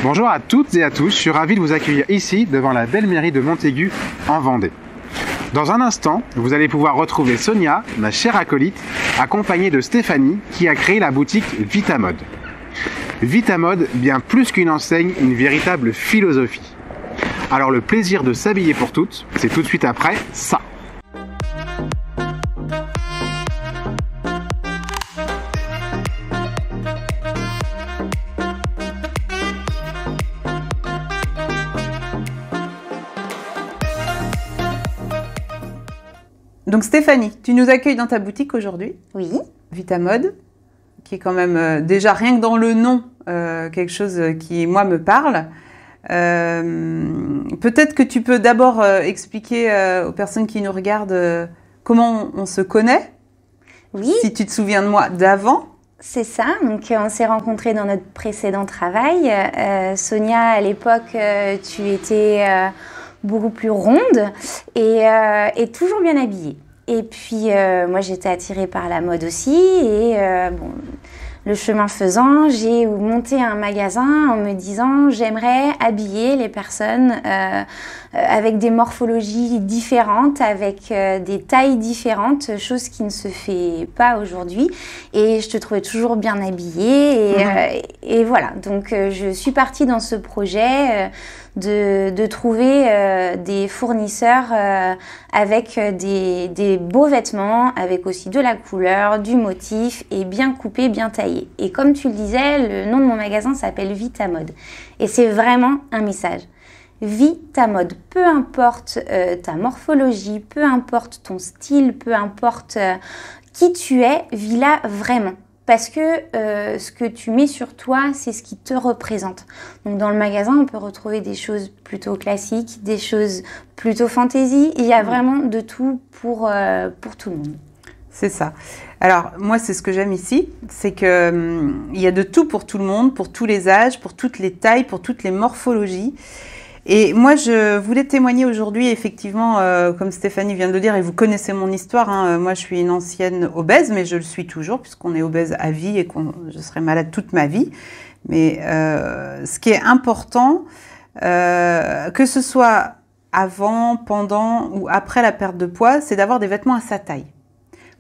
Bonjour à toutes et à tous, je suis ravi de vous accueillir ici, devant la belle mairie de Montaigu, en Vendée. Dans un instant, vous allez pouvoir retrouver Sonia, ma chère acolyte, accompagnée de Stéphanie, qui a créé la boutique Vitamode. Vitamode, bien plus qu'une enseigne, une véritable philosophie. Alors le plaisir de s'habiller pour toutes, c'est tout de suite après ça. Donc Stéphanie, tu nous accueilles dans ta boutique aujourd'hui. Oui. Vitamode, qui est quand même déjà rien que dans le nom, quelque chose qui moi me parle. Peut-être que tu peux d'abord expliquer aux personnes qui nous regardent comment on se connaît. Oui. Si tu te souviens de moi d'avant. C'est ça, donc on s'est rencontrés dans notre précédent travail. Sonia, à l'époque, tu étais beaucoup plus ronde et toujours bien habillée. Et puis, moi, j'étais attirée par la mode aussi. Et bon, le chemin faisant, j'ai monté un magasin en me disant j'aimerais habiller les personnes avec des morphologies différentes, avec des tailles différentes, chose qui ne se fait pas aujourd'hui. Et je te trouvais toujours bien habillée. Et voilà, donc je suis partie dans ce projet de trouver des fournisseurs avec des beaux vêtements, avec aussi de la couleur, du motif et bien coupé, bien taillé. Et comme tu le disais, le nom de mon magasin s'appelle Vitamode. Et c'est vraiment un message. Vitamode, peu importe ta morphologie, peu importe ton style, peu importe qui tu es, vis-la vraiment. Parce que ce que tu mets sur toi, c'est ce qui te représente. Donc dans le magasin, on peut retrouver des choses plutôt classiques, des choses plutôt fantaisie. Il y a vraiment de tout pour tout le monde. C'est ça. Alors moi, c'est ce que j'aime ici, c'est que il y a de tout pour tout le monde, pour tous les âges, pour toutes les tailles, pour toutes les morphologies. Et moi, je voulais témoigner aujourd'hui, effectivement, comme Stéphanie vient de le dire, et vous connaissez mon histoire, hein, moi je suis une ancienne obèse, mais je le suis toujours, puisqu'on est obèse à vie et je serai malade toute ma vie. Mais ce qui est important, que ce soit avant, pendant ou après la perte de poids, c'est d'avoir des vêtements à sa taille.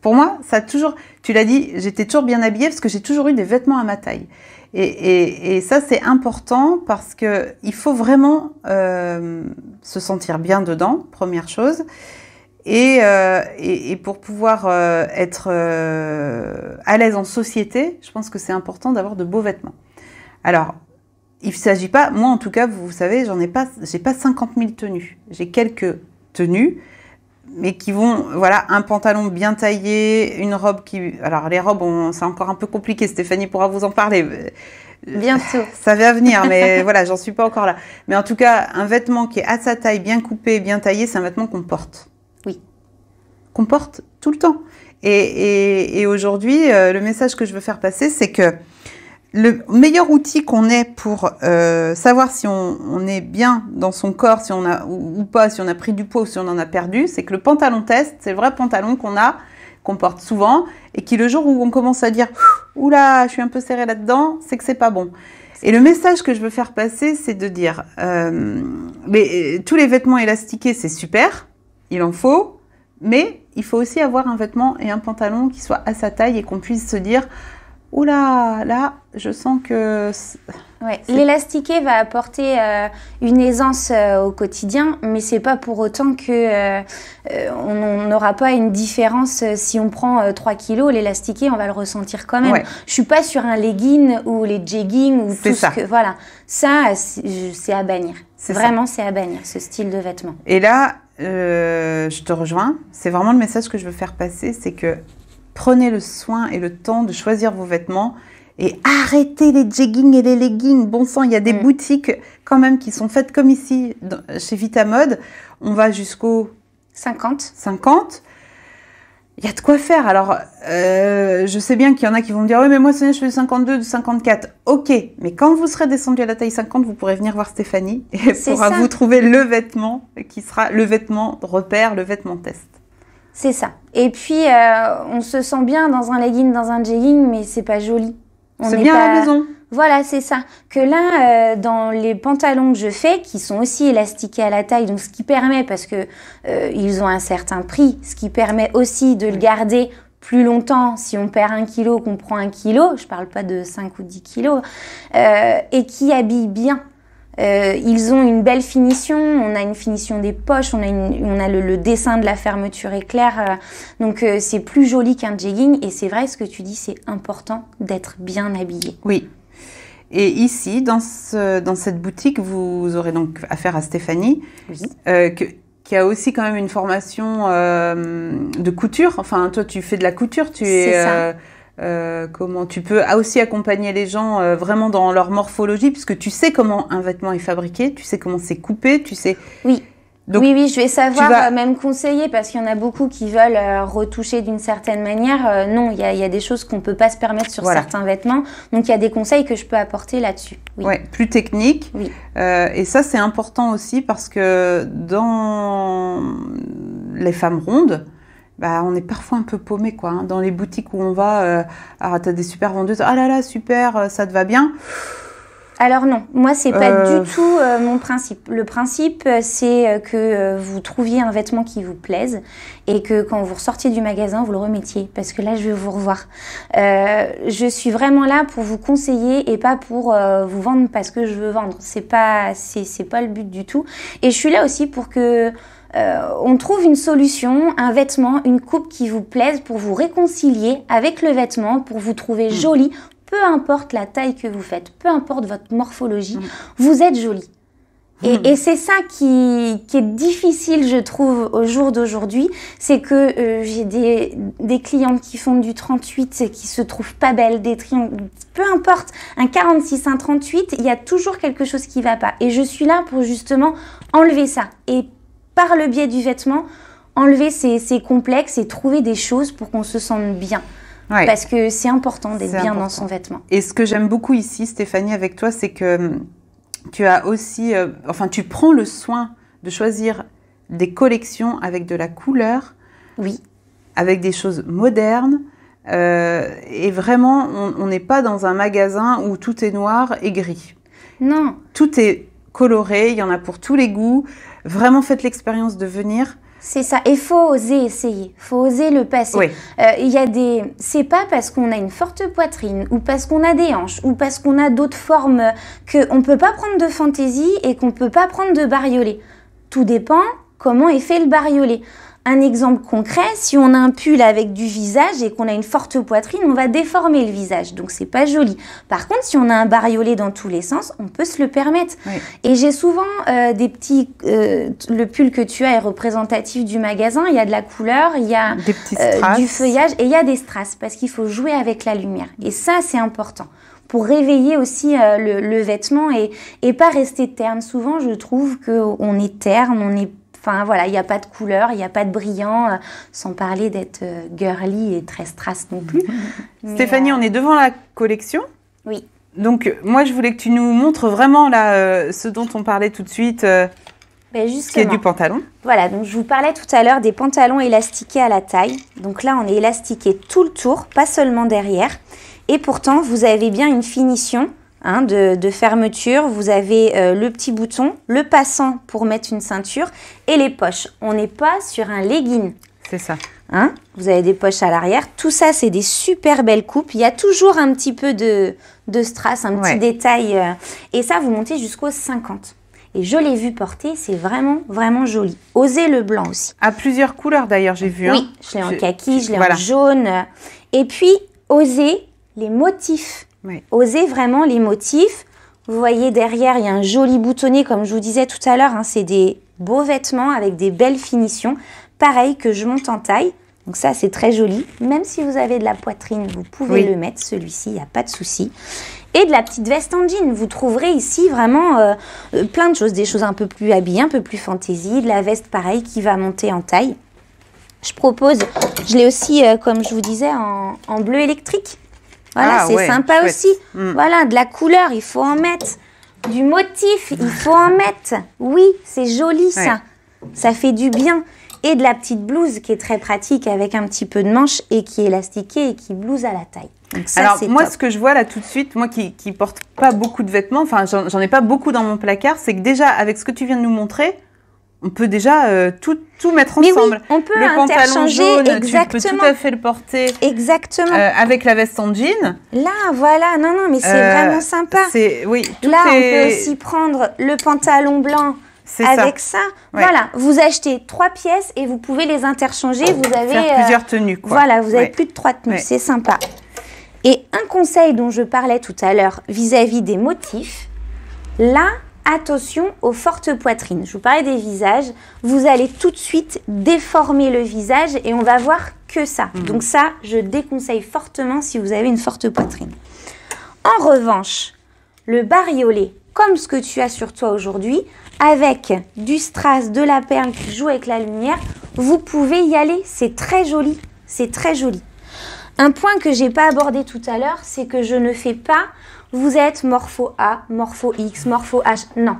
Pour moi, ça a toujours, tu l'as dit, j'étais toujours bien habillée parce que j'ai toujours eu des vêtements à ma taille. Et ça, c'est important parce que il faut vraiment se sentir bien dedans, première chose. Et pour pouvoir être à l'aise en société, je pense que c'est important d'avoir de beaux vêtements. Alors, il ne s'agit pas, moi en tout cas, vous savez, j'ai pas 50 000 tenues. J'ai quelques tenues, mais qui vont, voilà, un pantalon bien taillé, une robe qui... Alors, les robes, c'est encore un peu compliqué, Stéphanie pourra vous en parler. Bientôt. Ça va venir, mais voilà, j'en suis pas encore là. Mais en tout cas, un vêtement qui est à sa taille, bien coupé, bien taillé, c'est un vêtement qu'on porte. Oui. Qu'on porte tout le temps. Et aujourd'hui, le message que je veux faire passer, c'est que le meilleur outil qu'on ait pour savoir si on est bien dans son corps, si on a ou pas, si on a pris du poids ou si on en a perdu, c'est que le pantalon test, c'est le vrai pantalon qu'on porte souvent et qui le jour où on commence à dire « Oula, je suis un peu serrée là-dedans », c'est que c'est pas bon. Et le message que je veux faire passer, c'est de dire tous les vêtements élastiqués, c'est super, il en faut, mais il faut aussi avoir un vêtement et un pantalon qui soit à sa taille et qu'on puisse se dire « Oula, là, je sens que… » Ouais, l'élastiqué va apporter une aisance au quotidien, mais c'est pas pour autant que on n'aura pas une différence si on prend 3 kilos. L'élastiqué, on va le ressentir quand même. Ouais. Je suis pas sur un legging ou les jeggings ou tout ce que… Voilà, ça, c'est à bannir. Vraiment, c'est à bannir, ce style de vêtement. Et là, je te rejoins. C'est vraiment le message que je veux faire passer, c'est que prenez le soin et le temps de choisir vos vêtements et arrêtez les jeggings et les leggings. Bon sang, il y a des boutiques quand même qui sont faites comme ici chez Vitamode. On va jusqu'au 50. Il y a de quoi faire. Alors, je sais bien qu'il y en a qui vont me dire « Oui, mais moi, Sonia, je fais du 52, du 54. » Ok, mais quand vous serez descendu à la taille 50, vous pourrez venir voir Stéphanie et elle pourra vous trouver le vêtement qui sera le vêtement repère, le vêtement test. C'est ça. Et puis, on se sent bien dans un legging, dans un jegging, mais c'est pas joli. C'est bien à la maison. Voilà, c'est ça. Que là, dans les pantalons que je fais, qui sont aussi élastiqués à la taille, donc ce qui permet, parce que ils ont un certain prix, ce qui permet aussi de le garder plus longtemps, si on perd 1 kilo, qu'on prend 1 kilo, je parle pas de 5 ou 10 kilos, et qui habillent bien. Ils ont une belle finition, on a une finition des poches, on a le dessin de la fermeture éclair, donc c'est plus joli qu'un jegging, et c'est vrai ce que tu dis, c'est important d'être bien habillé. Oui. Et ici, dans cette boutique, vous aurez donc affaire à Stéphanie, Oui. Qui a aussi quand même une formation de couture. Enfin, toi, tu fais de la couture, C'est ça. Comment tu peux aussi accompagner les gens vraiment dans leur morphologie, puisque tu sais comment un vêtement est fabriqué, tu sais comment c'est coupé, tu sais. Oui. Donc, oui, je vais savoir vas... même conseiller, parce qu'il y en a beaucoup qui veulent retoucher d'une certaine manière. Non, il y a des choses qu'on ne peut pas se permettre sur certains vêtements. Donc, il y a des conseils que je peux apporter là-dessus. Oui. Ouais, plus technique. Oui. Et ça, c'est important aussi parce que dans les femmes rondes, bah, on est parfois un peu paumé, quoi. Hein. Dans les boutiques où on va, tu as des super vendeuses. Ah là là, super, ça te va bien. Alors non, moi c'est pas du tout mon principe. Le principe c'est que vous trouviez un vêtement qui vous plaise et que quand vous ressortiez du magasin, vous le remettiez parce que là je vais vous revoir. Je suis vraiment là pour vous conseiller et pas pour vous vendre parce que je veux vendre. C'est pas le but du tout. Et je suis là aussi pour que on trouve une solution, un vêtement, une coupe qui vous plaise pour vous réconcilier avec le vêtement, pour vous trouver jolie. Peu importe la taille que vous faites, peu importe votre morphologie, vous êtes jolie. Et c'est ça qui est difficile, je trouve, au jour d'aujourd'hui. C'est que j'ai des clientes qui font du 38 et qui se trouvent pas belles, peu importe, un 46, un 38, il y a toujours quelque chose qui va pas. Et je suis là pour justement enlever ça. Et par le biais du vêtement, enlever ces complexes et trouver des choses pour qu'on se sente bien. Ouais. Parce que c'est important d'être bien dans son vêtement. Et ce que j'aime beaucoup ici, Stéphanie, avec toi, c'est que tu as aussi, tu prends le soin de choisir des collections avec de la couleur, oui, avec des choses modernes. Et vraiment, on n'est pas dans un magasin où tout est noir et gris. Non. Tout est coloré, il y en a pour tous les goûts. Vraiment, faites l'expérience de venir. C'est ça, et faut oser essayer, faut oser le passer. Oui. C'est pas parce qu'on a une forte poitrine ou parce qu'on a des hanches ou parce qu'on a d'autres formes qu'on peut pas prendre de fantaisie et qu'on peut pas prendre de bariolé. Tout dépend comment est fait le bariolé. Un exemple concret, si on a un pull avec du visage et qu'on a une forte poitrine, on va déformer le visage, donc c'est pas joli. Par contre, si on a un bariolé dans tous les sens, on peut se le permettre. Oui. Et j'ai souvent des petits... le pull que tu as est représentatif du magasin, il y a de la couleur, il y a des petits strass, du feuillage et il y a des strass, parce qu'il faut jouer avec la lumière. Et ça, c'est important pour réveiller aussi le vêtement et pas rester terne. Souvent, je trouve qu'on est terne, on est... Enfin voilà, il n'y a pas de couleur, il n'y a pas de brillant, sans parler d'être girly et très strass non plus. Stéphanie, on est devant la collection. Oui. Donc moi, je voulais que tu nous montres vraiment là, ce dont on parlait tout de suite, qui est du pantalon. Voilà, donc je vous parlais tout à l'heure des pantalons élastiqués à la taille. Donc là, on est élastiqué tout le tour, pas seulement derrière. Et pourtant, vous avez bien une finition. De fermeture, vous avez le petit bouton, le passant pour mettre une ceinture et les poches. On n'est pas sur un legging. C'est ça. Vous avez des poches à l'arrière. Tout ça, c'est des super belles coupes. Il y a toujours un petit peu de strass, un petit détail. Et ça, vous montez jusqu'au 50. Et je l'ai vu porter, c'est vraiment, vraiment joli. Osez le blanc aussi. À plusieurs couleurs d'ailleurs, j'ai vu. Oui, je l'ai en kaki, je l'ai en jaune. Et puis, osez les motifs. Oui. Osez vraiment les motifs. Vous voyez derrière, il y a un joli boutonnier, comme je vous disais tout à l'heure. C'est des beaux vêtements avec des belles finitions. Pareil que je monte en taille. Donc ça, c'est très joli. Même si vous avez de la poitrine, vous pouvez le mettre. Celui-ci, il n'y a pas de souci. Et de la petite veste en jean. Vous trouverez ici vraiment plein de choses. Des choses un peu plus habillées, un peu plus fantaisie. De la veste, pareil, qui va monter en taille. Je propose, je l'ai aussi, comme je vous disais, en bleu électrique. Voilà, c'est sympa chouette. Aussi. Voilà, de la couleur, il faut en mettre. Du motif, il faut en mettre. Oui, c'est joli ça. Ça fait du bien. et de la petite blouse qui est très pratique avec un petit peu de manche et qui est élastiquée et qui blouse à la taille. Donc ça, alors moi, top. ce que je vois là tout de suite, moi qui porte pas beaucoup de vêtements, enfin j'en ai pas beaucoup dans mon placard, c'est que déjà avec ce que tu viens de nous montrer, on peut déjà tout mettre ensemble. Oui, on peut le pantalon interchanger, jaune, exactement. tu peux tout à fait le porter. Exactement. Avec la veste en jean. Là, voilà, non, mais c'est vraiment sympa. Oui, là, on peut aussi prendre le pantalon blanc avec ça. Ouais. Voilà, vous achetez 3 pièces et vous pouvez les interchanger. Vous avez faire plusieurs tenues, quoi. Voilà, vous avez plus de 3 tenues, c'est sympa. Et un conseil dont je parlais tout à l'heure vis-à-vis des motifs, là, attention aux fortes poitrines. Je vous parlais des visages. Vous allez tout de suite déformer le visage et on va voir que ça. Donc ça, je déconseille fortement si vous avez une forte poitrine. En revanche, le bariolé, comme ce que tu as sur toi aujourd'hui, avec du strass, de la perle qui joue avec la lumière, vous pouvez y aller. C'est très joli. C'est très joli. Un point que j'ai pas abordé tout à l'heure, c'est que je ne fais pas vous êtes morpho A, morpho X, morpho H. Non.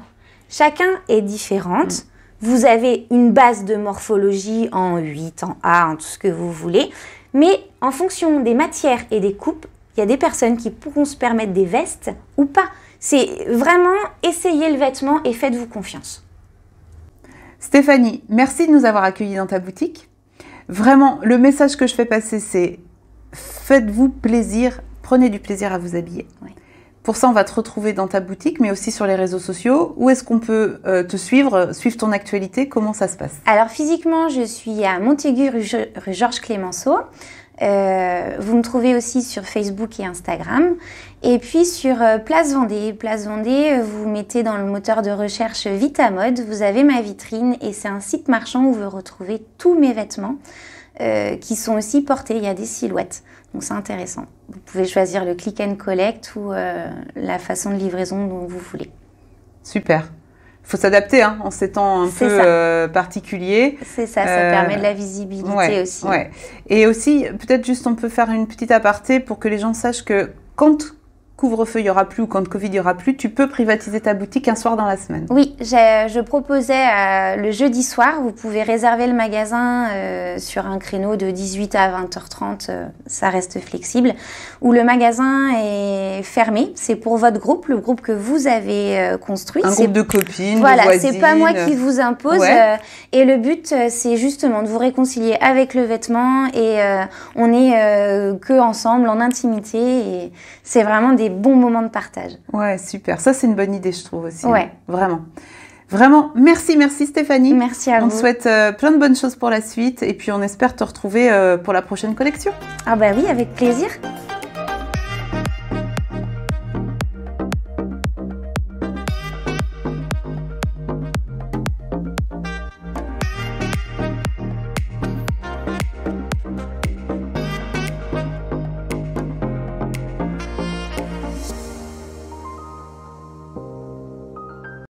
Chacun est différente. Vous avez une base de morphologie en 8, en A, en tout ce que vous voulez. Mais en fonction des matières et des coupes, il y a des personnes qui pourront se permettre des vestes ou pas. C'est vraiment essayez le vêtement et faites-vous confiance. Stéphanie, merci de nous avoir accueillis dans ta boutique. Vraiment, le message que je fais passer, c'est faites-vous plaisir, prenez du plaisir à vous habiller. Oui. Pour ça, on va te retrouver dans ta boutique, mais aussi sur les réseaux sociaux. Où est-ce qu'on peut te suivre ton actualité? Comment ça se passe? Alors, physiquement, je suis à Montaigu, rue Georges Clémenceau. Vous me trouvez aussi sur Facebook et Instagram. Et puis sur Place Vendée. Place Vendée, vous mettez dans le moteur de recherche Vitamode. Vous avez ma vitrine et c'est un site marchand où vous retrouvez tous mes vêtements qui sont aussi portés. Il y a des silhouettes. Donc c'est intéressant. Vous pouvez choisir le click and collect ou la façon de livraison dont vous voulez. Super. Il faut s'adapter en ces temps un peu particuliers. C'est ça, ça permet de la visibilité aussi. Ouais. Et aussi, peut-être juste on peut faire une petite aparté pour que les gens sachent que quand couvre-feu il n'y aura plus ou quand Covid il n'y aura plus, tu peux privatiser ta boutique un soir dans la semaine. Oui, je proposais le jeudi soir, vous pouvez réserver le magasin sur un créneau de 18 à 20h30, ça reste flexible, où le magasin est fermé, c'est pour votre groupe, le groupe que vous avez construit. Un groupe de copines, voilà, de voisines. C'est pas moi qui vous impose, et le but c'est justement de vous réconcilier avec le vêtement et on est que ensemble, en intimité, et c'est vraiment des bons moments de partage. Ouais, super. Ça, c'est une bonne idée, je trouve aussi. Ouais. Vraiment. Vraiment, merci Stéphanie. Merci à vous. On te souhaite plein de bonnes choses pour la suite et puis on espère te retrouver pour la prochaine collection. Ah bah oui, avec plaisir.